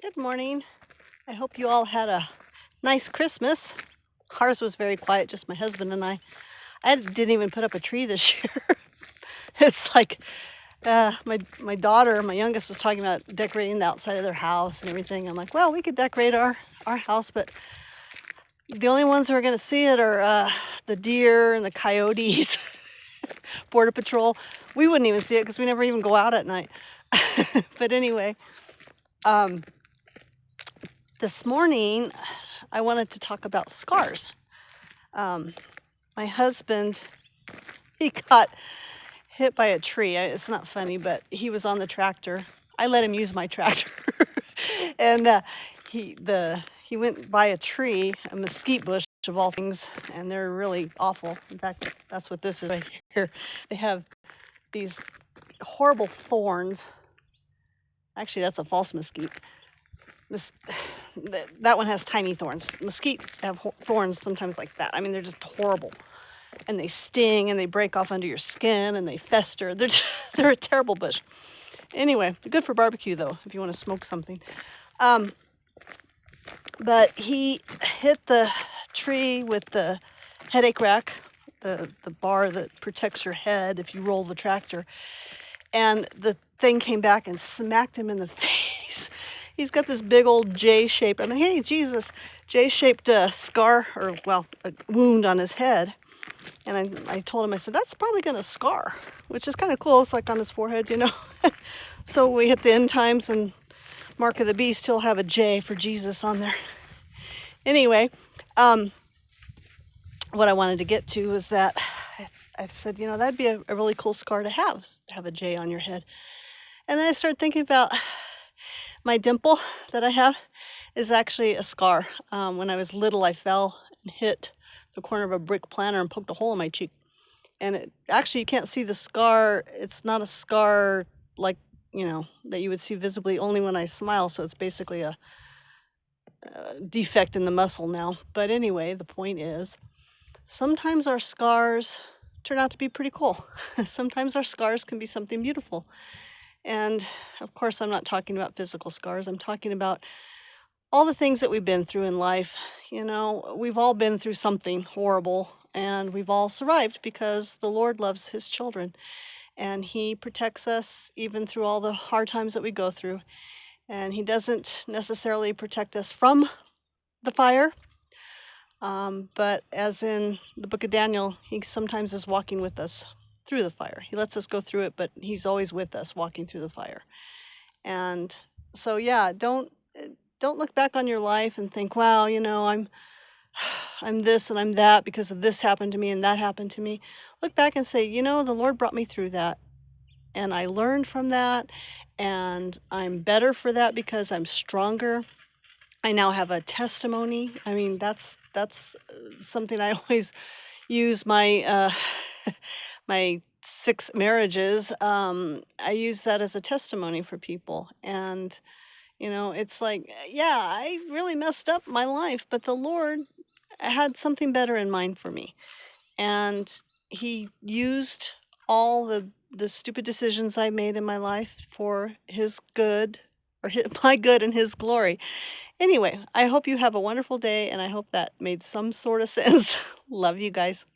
Good morning. I hope you all had a nice Christmas. Ours was very quiet, just my husband and I. I didn't even put up a tree this year. It's like my daughter, my youngest, was talking about decorating the outside of their house and everything. I'm like, well, we could decorate our house, but the only ones who are going to see it are the deer and the coyotes, Border Patrol. We wouldn't even see it because we never even go out at night. But anyway, um, this morning I wanted to talk about scars. My husband, he got hit by a tree. It's not funny, but he was on the tractor. I let him use my tractor, and he went by a tree, a mesquite bush of all things, and they're really awful. In fact, that's what this is right here. They have these horrible thorns. Actually, that's a false mesquite. Mes- that one has tiny thorns. Mesquite have thorns sometimes like that. I mean, they're just horrible. And they sting and they break off under your skin and they fester. They're a terrible bush. Anyway, they're good for barbecue though, if you want to smoke something. But he hit the tree with the headache rack, the bar that protects your head if you roll the tractor. And the thing came back and smacked him in the face. He's got this big old J-shaped, hey, Jesus, J-shaped scar, or, well, a wound on his head. And I told him, I said, that's probably going to scar, which is kind of cool. It's like on his forehead, you know. So we hit the end times and Mark of the Beast, he'll have a J for Jesus on there. Anyway, what I wanted to get to was that I said, that'd be a really cool scar to have a J on your head. And then I started thinking about my dimple that I have is actually a scar. When I was little, I fell and hit the corner of a brick planter and poked a hole in my cheek. And actually, you can't see the scar. It's not a scar like, that you would see visibly only when I smile. So it's basically a defect in the muscle now. But anyway, the point is, sometimes our scars turn out to be pretty cool. Sometimes our scars can be something beautiful. And of course, I'm not talking about physical scars. I'm talking about all the things that we've been through in life. We've all been through something horrible and we've all survived because the Lord loves his children and he protects us even through all the hard times that we go through. And he doesn't necessarily protect us from the fire. But as in the book of Daniel, he sometimes is walking with us through the fire. He lets us go through it, but he's always with us walking through the fire. And so, yeah, don't look back on your life and think, wow, I'm this and I'm that because of this happened to me and that happened to me. Look back and say, the Lord brought me through that and I learned from that and I'm better for that because I'm stronger. I now have a testimony. I mean, that's something I always use my my 6 marriages. I use that as a testimony for people. And, it's like, yeah, I really messed up my life, but the Lord had something better in mind for me. And he used all the stupid decisions I made in my life for his good or my good and his glory. Anyway, I hope you have a wonderful day and I hope that made some sort of sense. Love you guys.